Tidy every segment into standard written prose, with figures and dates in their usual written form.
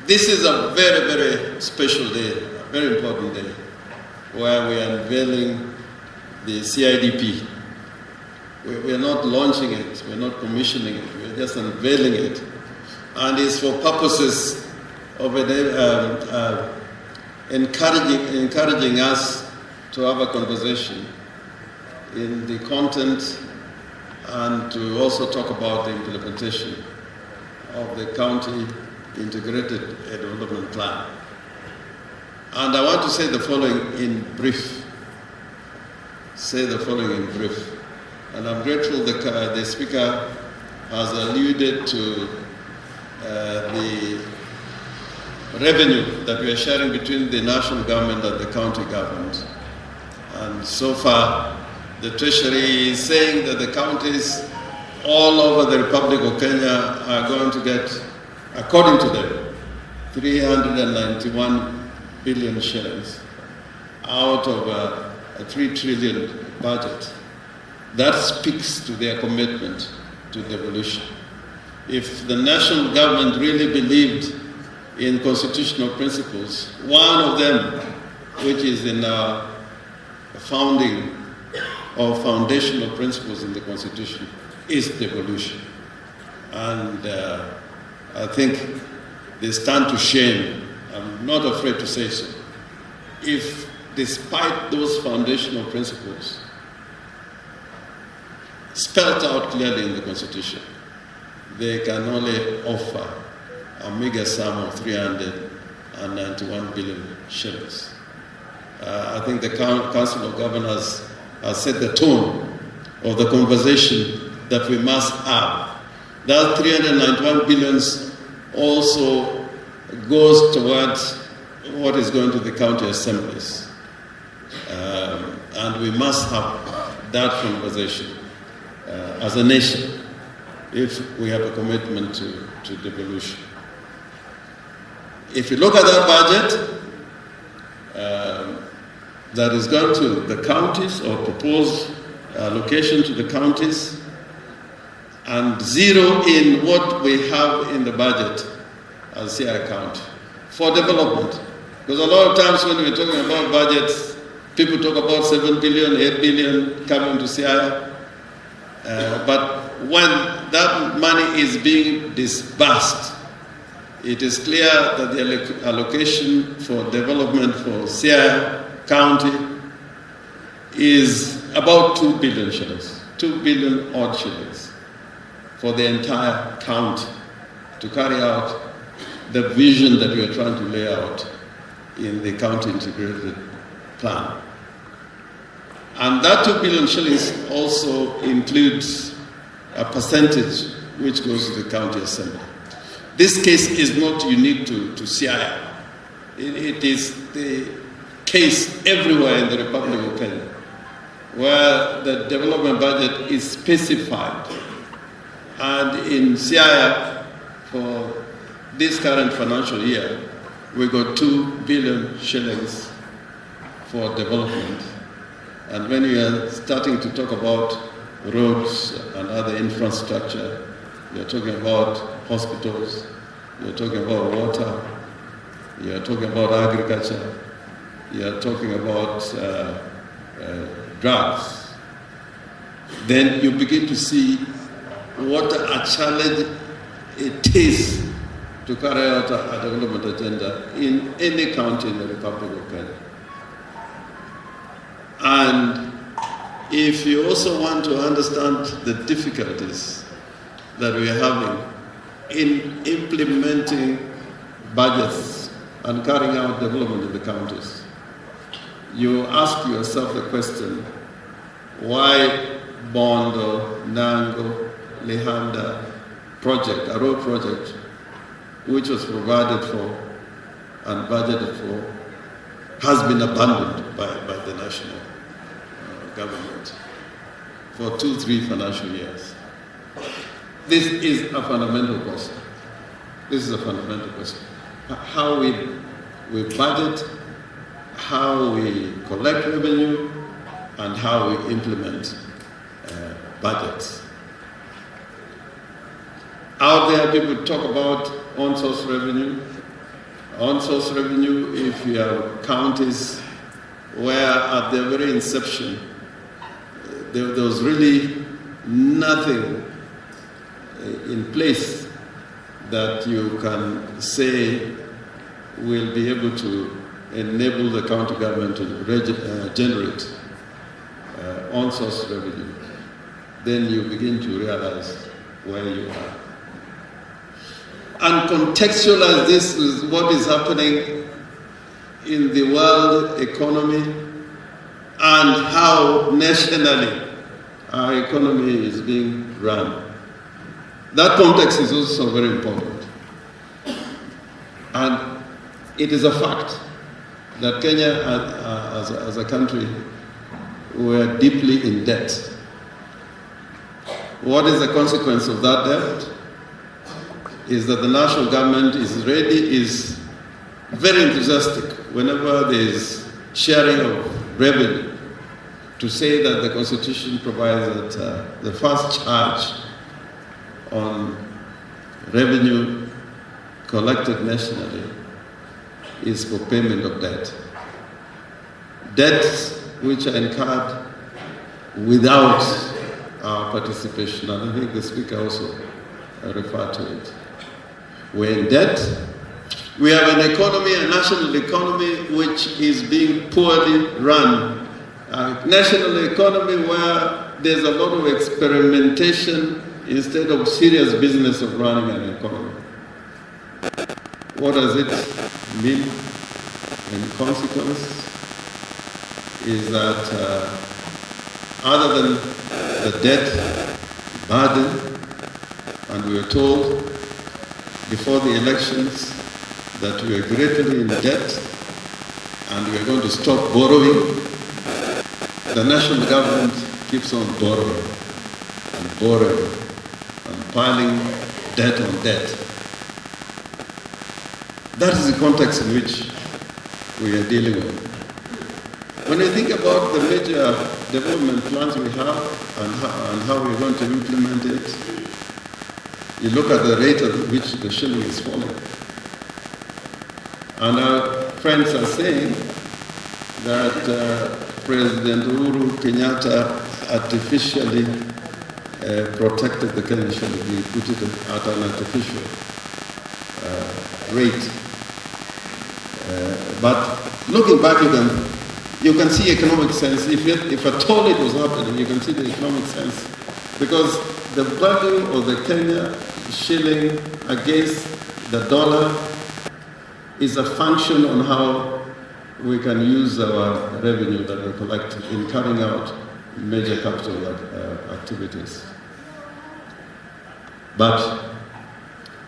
This is a very, very special day, a very important day, where we are unveiling the CIDP. We are not launching it, we are not commissioning it, we are just unveiling it. And it's for purposes of encouraging us to have a conversation in the content and to also talk about the implementation of the county integrated development plan. And I want to say the following in brief. And I'm grateful that the Speaker has alluded to the revenue that we are sharing between the national government and the county government. And so far, the Treasury is saying that the counties all over the Republic of Kenya are going to get, according to them, 391 billion shillings out of a 3 trillion budget. That speaks to their commitment to devolution. If the national government really believed in constitutional principles, one of them, which is in our founding or foundational principles in the Constitution, is devolution. And I think they stand to shame. I'm not afraid to say so. If, despite those foundational principles, spelled out clearly in the Constitution, they can only offer a meager sum of 391 billion shillings. I think the Council of Governors has set the tone of the conversation that we must have. That 391 billions also goes towards what is going to the county assemblies. And we must have that conversation as a nation if we have a commitment to devolution. If you look at that budget that is going to the counties or proposed allocation to the counties, and zero in what we have in the budget as CI account for development. Because a lot of times when we're talking about budgets, people talk about 7 billion, 8 billion coming to CI. But when that money is being disbursed, it is clear that the allocation for development for CI County is about 2 billion shillings, 2 billion odd shillings for the entire county to carry out the vision that we are trying to lay out in the county integrated plan. And that 2 billion shillings also includes a percentage which goes to the county assembly. This case is not unique to CI. It is the case everywhere in the Republic of Kenya, where the development budget is specified. And in CI, for this current financial year, we got 2 billion shillings for development. And when you are starting to talk about roads and other infrastructure, you're talking about hospitals, you're talking about water, you're talking about agriculture, you're talking about drugs. Then you begin to see what a challenge it is to carry out a development agenda in any county in the Republic of Kenya. And if you also want to understand the difficulties that we are having in implementing budgets and carrying out development in the counties, you ask yourself the question, why Bondo, Nango, Lihanda project, a road project, which was provided for and budgeted for, has been abandoned by the national government for 2-3 financial years? This is a fundamental question. How we budget, how we collect revenue, and how we implement budgets. Out there, people talk about on-source revenue. on-source revenue if you have counties where at their very inception there was really nothing in place that you can say will be able to enable the county government to generate on-source revenue. Then you begin to realize where you are. And contextualize this with what is happening in the world economy and how nationally our economy is being run. That context is also very important. And it is a fact that Kenya as a country, we are deeply in debt. What is the consequence of that debt? Is that the national government is very enthusiastic whenever there is sharing of revenue to say that the Constitution provides that the first charge on revenue collected nationally is for payment of debt. Debts which are incurred without our participation, and I think the speaker also referred to it. We're in debt. We have an economy, a national economy, which is being poorly run. A national economy where there's a lot of experimentation instead of serious business of running an economy. What does it mean? In consequence is that other than the debt burden, and we were told before the elections that we are greatly in debt and we are going to stop borrowing, the national government keeps on borrowing and borrowing and piling debt on debt. That is the context in which we are dealing with. When you think about the major development plans we have and how we're going to implement it, you look at the rate at which the shilling is falling. And our friends are saying that President Uhuru Kenyatta artificially protected the Kenyan shilling. He put it at an artificial rate. But looking back at you can see economic sense. If at all it was happening, you can see the economic sense. Because the value of the Kenya shilling against the dollar is a function on how we can use our revenue that we collect in carrying out major capital activities. But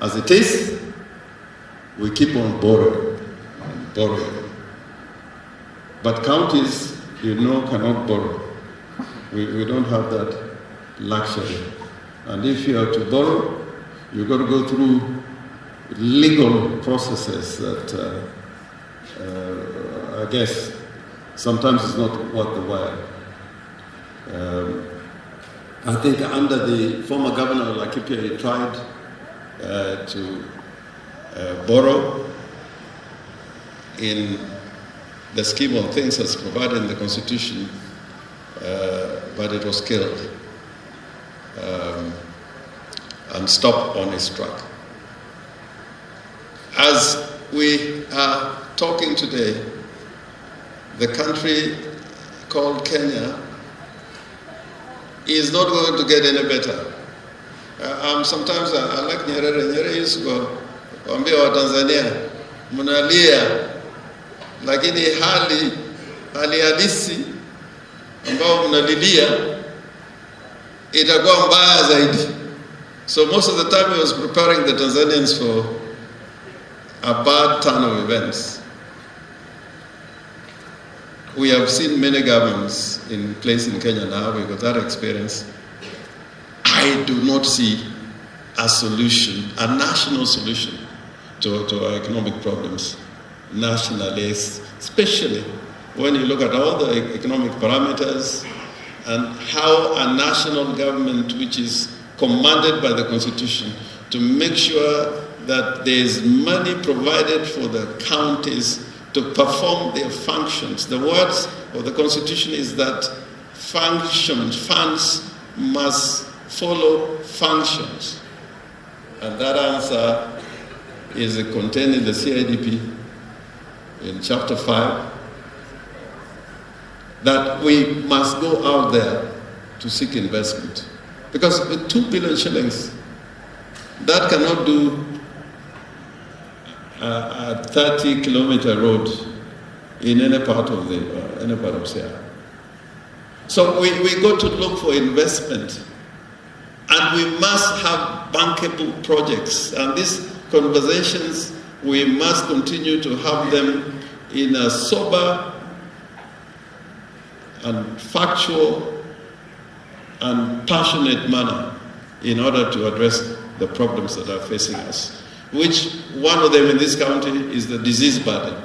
as it is, we keep on borrowing and borrowing. But counties, cannot borrow. We don't have that luxury. And if you have to borrow, you've got to go through legal processes that I guess sometimes is not worth the while. I think under the former governor of Laikipia, he tried to borrow in the scheme of things as provided in the Constitution, but it was killed and stopped on its track. As we are talking today, the country called Kenya is not going to get any better. Sometimes I like Nyerere. Nyerere used to go, "Waambie wa Tanzania, mnalia, lakini hali halisi ambao mnalilia itakuwa mbaya zaidi." So most of the time he was preparing the Tanzanians for a bad turn of events. We have seen many governments in place in Kenya now. We've got that experience. I do not see a solution, a national solution to our economic problems nationally, especially when you look at all the economic parameters and how a national government which is commanded by the Constitution to make sure that there is money provided for the counties to perform their functions. The words of the Constitution is that funds must follow functions. And that answer is contained in the CIDP in chapter 5, that we must go out there to seek investment. Because with 2 billion shillings, that cannot do a 30-kilometer road in any part of Siaya. So we got to look for investment, and we must have bankable projects. And these conversations, we must continue to have them in a sober and factual and passionate manner in order to address the problems that are facing us, which one of them in this county is the disease burden.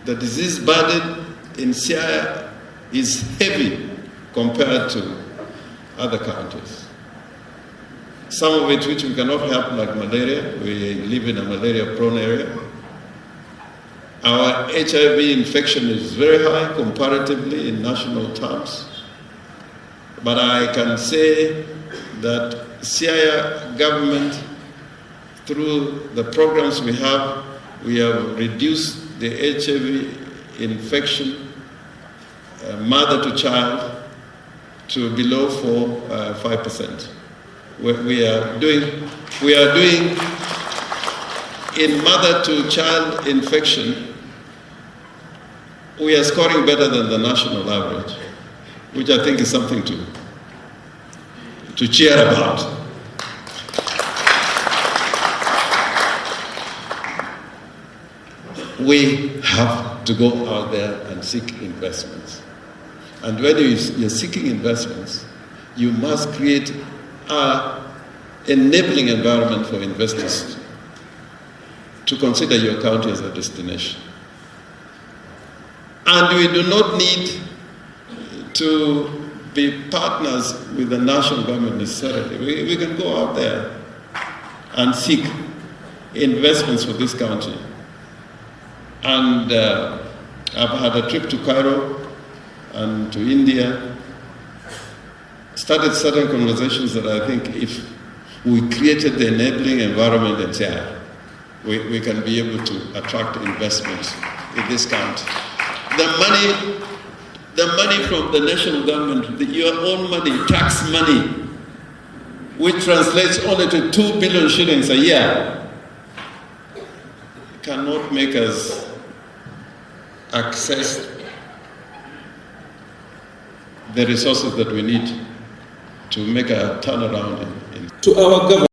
The disease burden in Siaya is heavy compared to other counties. Some of it which we cannot help, like malaria. We live in a malaria-prone area. Our HIV infection is very high comparatively in national terms. But I can say that Siaya government, through the programs we have reduced the HIV infection, mother to child, to below 5%. We are doing in mother to child infection, we are scoring better than the national average, which I think is something to cheer about. We have to go out there and seek investments. And when you're seeking investments, you must create an enabling environment for investors to consider your county as a destination. And we do not need to be partners with the national government necessarily. We can go out there and seek investments for this county. And I've had a trip to Cairo and to India, started certain conversations that I think if we created the enabling environment in Siaya, we can be able to attract investments in this county. The money from the national government, your own money, tax money, which translates only to 2 billion shillings a year, cannot make us access the resources that we need to make a turnaround to our government.